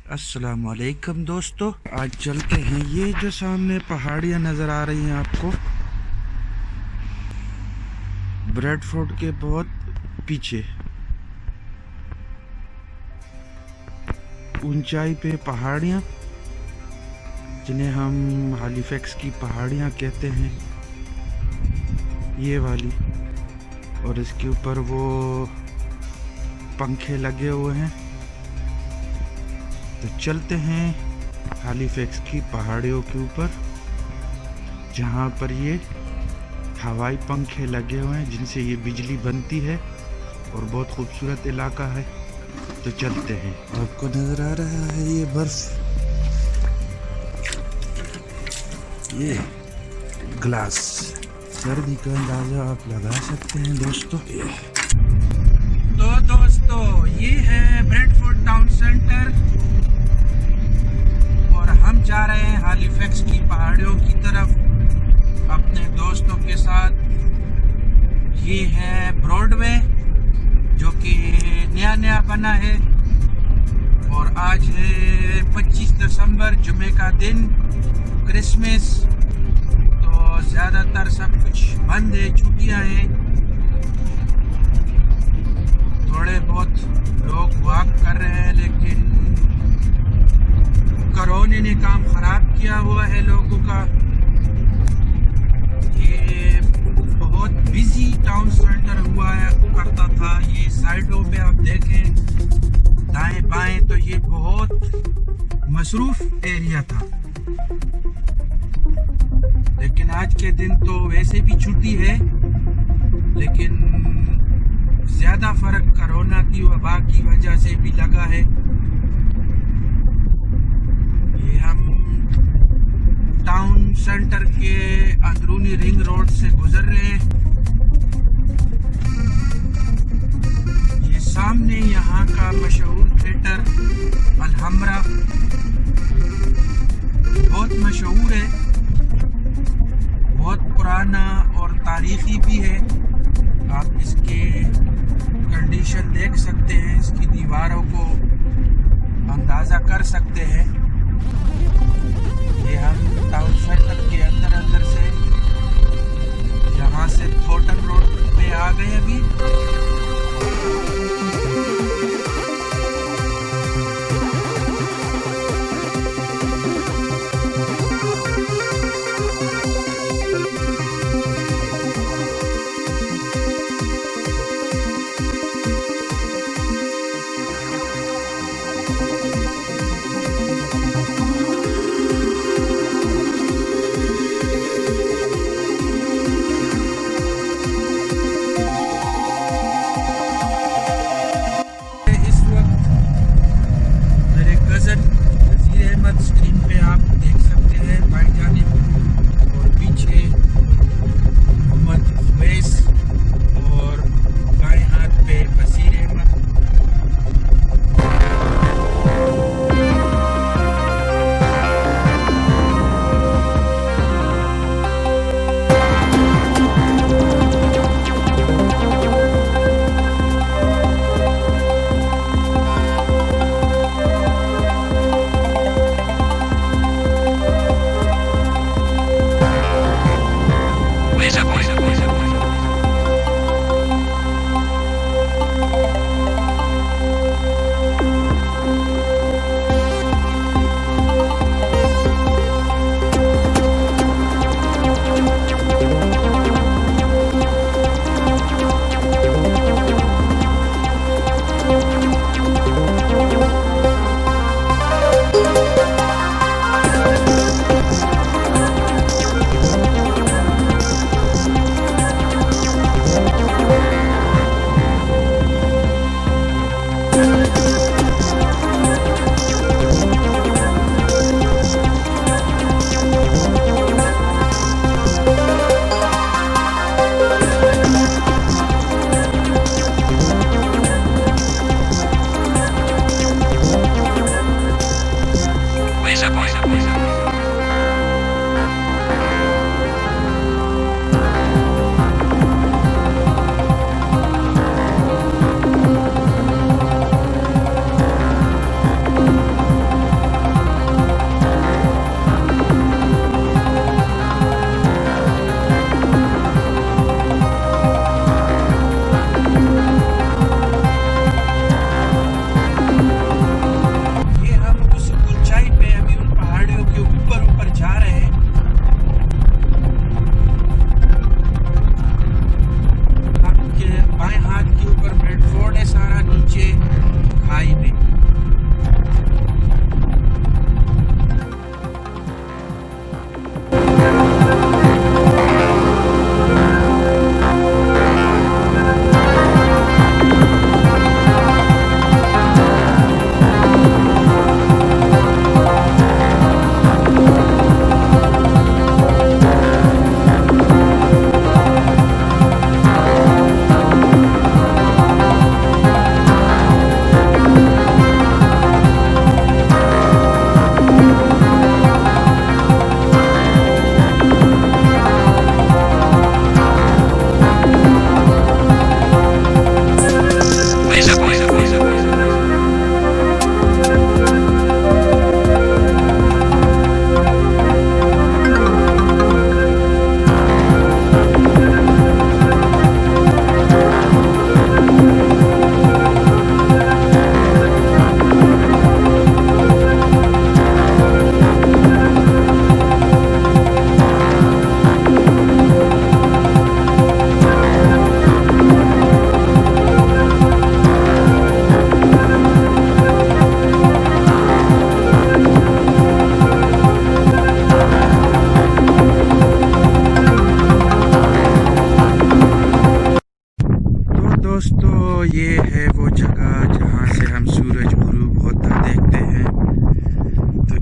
अस्सलामुअलैकुम दोस्तों, आज चलते हैं। ये जो सामने पहाड़ियाँ नज़र आ रही हैं आपको, ब्रेडफोर्ड के बहुत पीछे ऊंचाई पे पहाड़ियाँ, जिन्हें हम हालीफैक्स की पहाड़ियाँ कहते हैं, ये वाली। और इसके ऊपर वो पंखे लगे हुए हैं। तो चलते हैं हालीफैक्स की पहाड़ियों के ऊपर, जहाँ पर ये हवाई पंखे लगे हुए हैं जिनसे ये बिजली बनती है, और बहुत खूबसूरत इलाका है। तो चलते हैं। आपको नज़र आ रहा है ये बर्फ, ये ग्लास, सर्दी का अंदाज़ा आप लगा सकते हैं दोस्तों। तो दोस्तों, ये है ब्रेडफोर्ड टाउन सेंटर और हम जा रहे हैं हालीफैक्स की पहाड़ियों की तरफ अपने दोस्तों के साथ। ये है ब्रॉडवे, जो कि नया नया बना है, और आज है 25 दिसंबर, जुमे का दिन, क्रिसमस। तो ज़्यादातर सब कुछ बंद है, छुट्टियां हैं। थोड़े बहुत लोग वॉक कर रहे हैं, लेकिन कोरोना ने काम खराब किया हुआ है लोगों का। ये बहुत बिजी टाउन सेंटर हुआ है, करता था। ये साइडों पे आप देखें दाएं बाएं, तो ये बहुत मसरूफ एरिया था। लेकिन आज के दिन तो वैसे भी छुट्टी है, लेकिन ज़्यादा फर्क कोरोना की वबा की वजह से भी लगा है। ये हम टाउन सेंटर के अंदरूनी रिंग रोड से गुजर रहे हैं। ये सामने यहाँ का मशहूर थिएटर अलहम्रा बहुत मशहूर है, बहुत पुराना और तारीखी भी है। आप इसके कंडीशन देख सकते हैं, इसकी दीवारों को अंदाज़ा कर सकते हैं। ये हम टाउन सेंटर के अंदर से, यहाँ से थॉर्टन रोड पे आ गए अभी।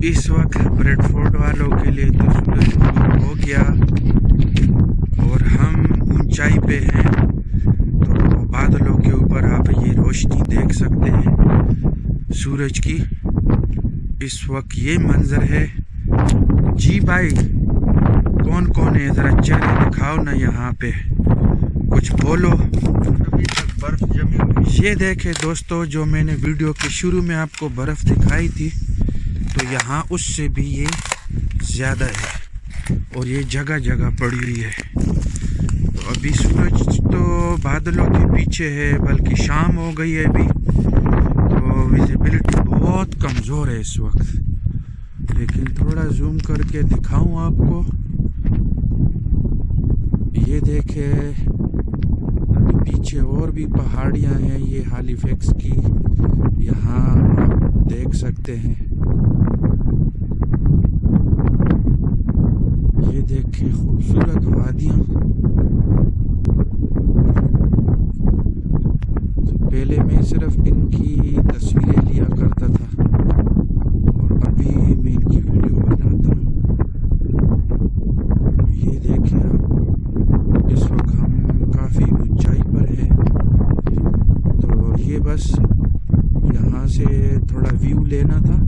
इस वक्त ब्रेडफोर्ड वालों के लिए तो सूरज गुरूब हो गया और हम ऊंचाई पे हैं, तो बादलों के ऊपर आप ये रोशनी देख सकते हैं सूरज की। इस वक्त ये मंजर है। जी भाई, कौन कौन है, ज़रा चेहरे दिखाओ ना, यहाँ पे कुछ बोलो। अभी तक बर्फ जमी हुई। ये देखे दोस्तों, जो मैंने वीडियो के शुरू में आपको बर्फ़ दिखाई थी, तो यहाँ उससे भी ये ज़्यादा है और ये जगह जगह पड़ी हुई है। तो अभी सूरज तो बादलों के पीछे है, बल्कि शाम हो गई है अभी, तो विजिबिलिटी बहुत कमज़ोर है इस वक्त। लेकिन थोड़ा जूम करके दिखाऊं आपको। ये देखे, अभी पीछे और भी पहाड़ियाँ हैं, ये हैलिफैक्स की, यहाँ आप देख सकते हैं। ये देखे खूबसूरत वादियाँ। पहले मैं सिर्फ इनकी तस्वीरें लिया करता था और अभी मैं इनकी वीडियो बनाता हूँ। ये देखें आप, इस वक्त हम काफ़ी ऊंचाई पर हैं, तो ये बस यहाँ से थोड़ा व्यू लेना था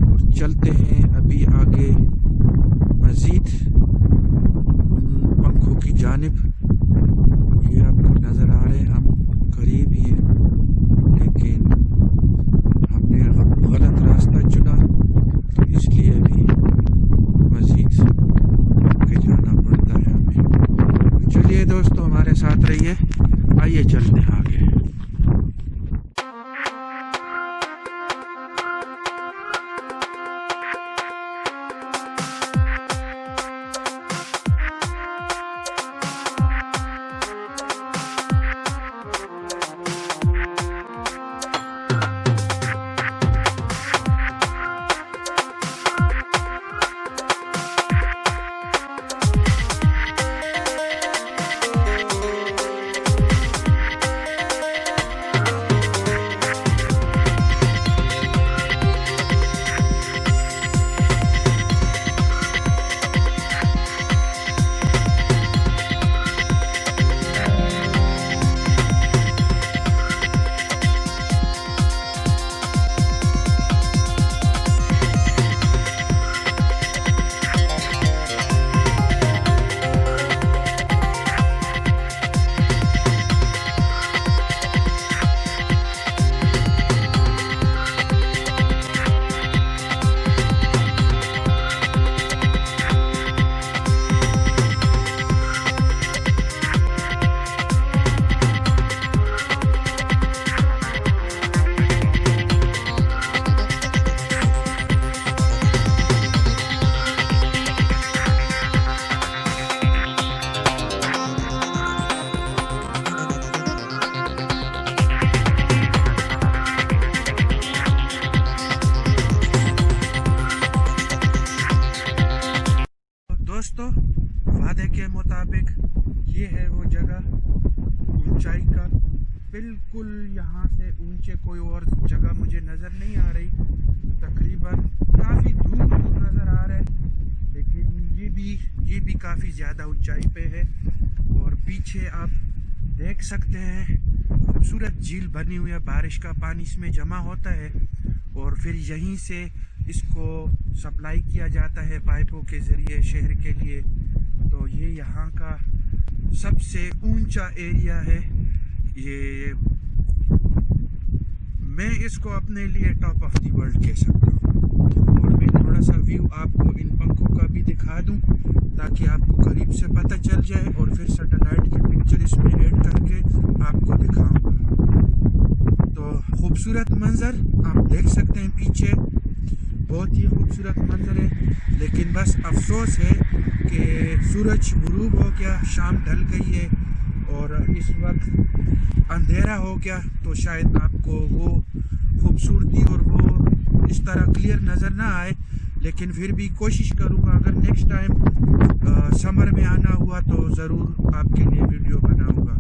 और चलते हैं अभी आगे मज़ीद पंखों की जानिब। ये आपको नज़र आ रहे हैं, हम करीब ही हैं, लेकिन हमने गलत रास्ता चुना, तो इसलिए भी मज़ीद आगे जाना पड़ता है हमें। चलिए दोस्तों, हमारे साथ रहिए, आइए चलते हैं आगे। दोस्तों, वादे के मुताबिक ये है वो जगह ऊंचाई का। बिल्कुल यहाँ से ऊंचे कोई और जगह मुझे नज़र नहीं आ रही, तकरीबन काफ़ी दूर दूर नज़र आ रहा है, लेकिन ये भी काफ़ी ज़्यादा ऊंचाई पे है। और पीछे आप देख सकते हैं खूबसूरत झील बनी हुई है, बारिश का पानी इसमें जमा होता है और फिर यहीं से इसको सप्लाई किया जाता है पाइपों के ज़रिए शहर के लिए। तो ये यहाँ का सबसे ऊंचा एरिया है। ये मैं इसको अपने लिए टॉप ऑफ द वर्ल्ड कह सकता हूँ। और मैं थोड़ा सा व्यू आपको इन पंखों का भी दिखा दूँ ताकि आपको करीब से पता चल जाए, और फिर सैटेलाइट की पिक्चर इसमें ऐड करके आपको दिखाऊंगा। तो खूबसूरत मंजर आप देख सकते हैं पीछे, बहुत ही खूबसूरत मंजर है। लेकिन बस अफसोस है कि सूरज गुरूब हो गया, शाम ढल गई है और इस वक्त अंधेरा हो गया, तो शायद आपको वो खूबसूरती और वो इस तरह क्लियर नज़र ना आए। लेकिन फिर भी कोशिश करूँगा, अगर नेक्स्ट टाइम समर में आना हुआ तो ज़रूर आपके लिए वीडियो बनाऊँगा।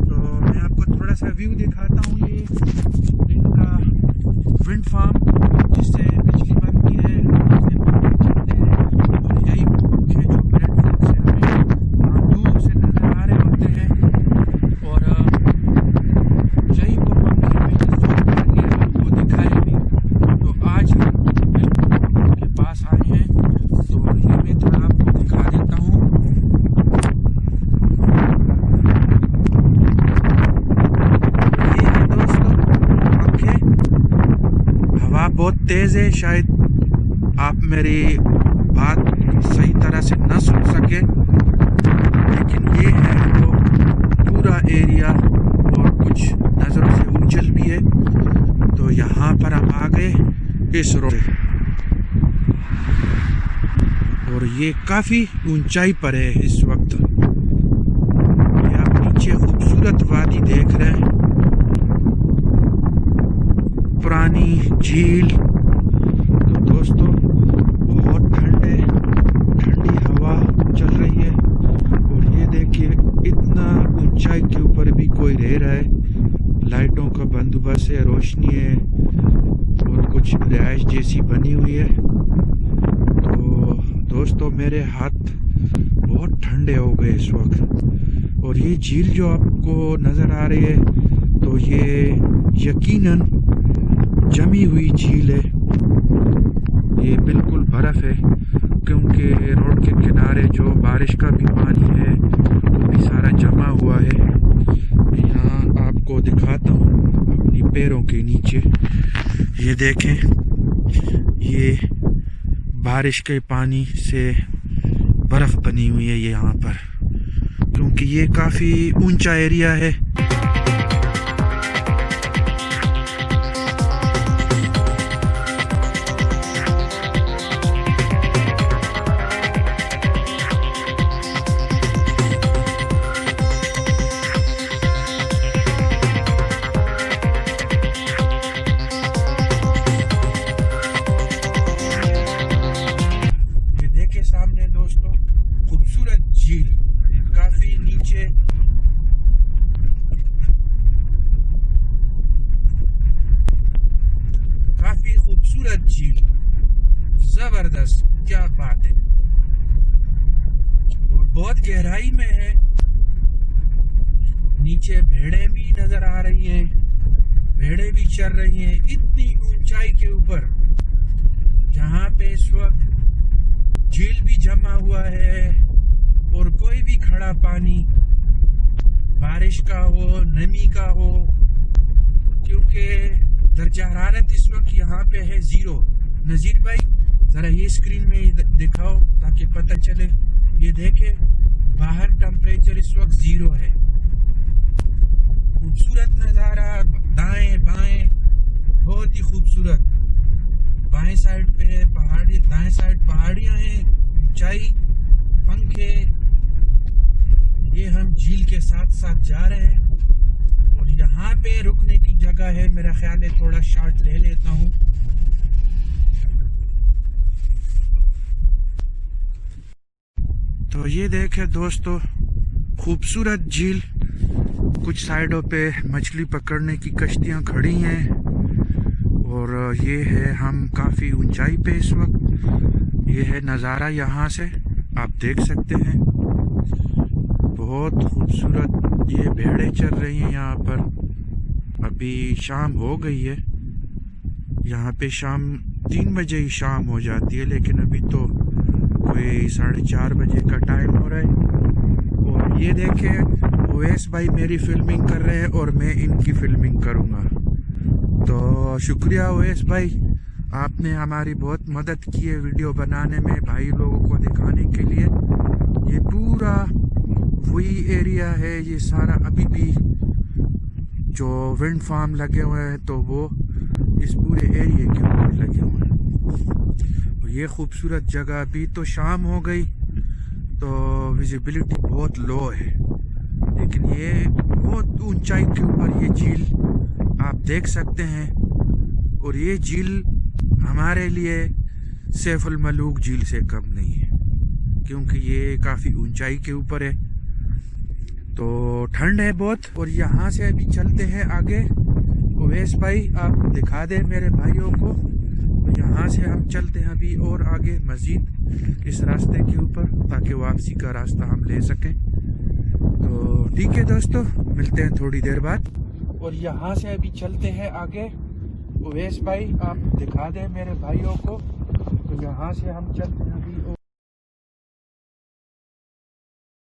तो मैं आपको थोड़ा सा व्यू दिखाता हूँ। ये इनका विंड फार्म जिससे बिजली बनती है, हवा बहुत तेज़ है, शायद आप मेरी बात सही तरह से न सुन सके, लेकिन ये है वो पूरा एरिया और कुछ नज़रों से ऊंचल भी है। तो यहाँ पर हम आ गए इस रोड, और ये काफ़ी ऊंचाई पर है इस वक्त। ये आप नीचे खूबसूरत वादी देख रहे हैं, पुरानी झील। तो दोस्तों बहुत ठंडी हवा चल रही है, और ये देखिए इतना ऊंचाई के ऊपर भी कोई रह रहा है। लाइटों का बंदोबस्त है, रोशनी है, और कुछ रिहाइश जैसी बनी हुई है। तो दोस्तों मेरे हाथ बहुत ठंडे हो गए इस वक्त। और ये झील जो आपको नज़र आ रही है, तो ये यकीनन जमी हुई झील है। ये बिल्कुल बर्फ़ है, क्योंकि रोड के किनारे जो बारिश का भी पानी है वो भी सारा जमा हुआ है। यहाँ आपको दिखाता हूँ अपनी पैरों के नीचे, ये देखें, ये बारिश के पानी से बर्फ़ बनी हुई है यहाँ पर, क्योंकि ये काफ़ी ऊंचा एरिया है। सामने दोस्तों खूबसूरत झील, काफी नीचे, काफी खूबसूरत झील, जबरदस्त, क्या बात है। और बहुत गहराई में है, नीचे भेड़ें भी नजर आ रही हैं, भेड़ें भी चल रही हैं इतनी ऊंचाई के ऊपर, जहाँ पे इस वक्त झील भी जमा हुआ है और कोई भी खड़ा पानी बारिश का हो, नमी का हो, क्योंकि दर्जा हरारत इस वक्त यहाँ पे है 0। नज़ीर भाई ज़रा ये स्क्रीन में दिखाओ ताकि पता चले। ये देखे बाहर टेम्परेचर इस वक्त 0 है। खूबसूरत नज़ारा, दाएं बाएं बहुत ही खूबसूरत। बाएं साइड पे पहाड़ी, दाएं साइड पहाड़ियां हैं, ऊंचाई, पंखे। ये हम झील के साथ साथ जा रहे हैं, और यहाँ पे रुकने की जगह है। मेरा ख्याल है थोड़ा शॉट ले लेता हूँ। तो ये देखे दोस्तों खूबसूरत झील, कुछ साइडों पे मछली पकड़ने की कश्तियाँ खड़ी हैं, और ये है हम काफ़ी ऊंचाई पे इस वक्त। ये है नज़ारा, यहाँ से आप देख सकते हैं, बहुत खूबसूरत। ये भेड़ें चल रही हैं यहाँ पर। अभी शाम हो गई है, यहाँ पे शाम 3 बजे ही शाम हो जाती है, लेकिन अभी तो कोई 4:30 बजे का टाइम हो रहा है। और ये देखें ओवैस भाई मेरी फिल्मिंग कर रहे हैं और मैं इनकी फिल्मिंग करूँगा। तो शुक्रिया ओवैस भाई, आपने हमारी बहुत मदद की है वीडियो बनाने में, भाई लोगों को दिखाने के लिए। ये पूरा वही एरिया है, ये सारा अभी भी जो विंड फार्म लगे हुए हैं, तो वो इस पूरे एरिया के ऊपर लगे हुए हैं। और ये खूबसूरत जगह, अभी तो शाम हो गई तो विजिबिलिटी बहुत लो है, लेकिन ये बहुत ऊंचाई के ऊपर ये झील आप देख सकते हैं। और ये झील हमारे लिए सैफुल मलूक झील से कम नहीं है, क्योंकि ये काफ़ी ऊंचाई के ऊपर है। तो ठंड है बहुत, और यहाँ से अभी चलते हैं आगे। ओवैस भाई आप दिखा दें मेरे भाइयों को, यहाँ से हम चलते हैं अभी और आगे मज़ीद इस रास्ते के ऊपर, ताकि वापसी का रास्ता हम ले सकें। तो ठीक है दोस्तों, मिलते हैं थोड़ी देर बाद। और यहाँ से अभी चलते हैं आगे। ओवैस भाई आप दिखा दें मेरे भाइयों को, तो यहाँ से हम चलते हैं अभी।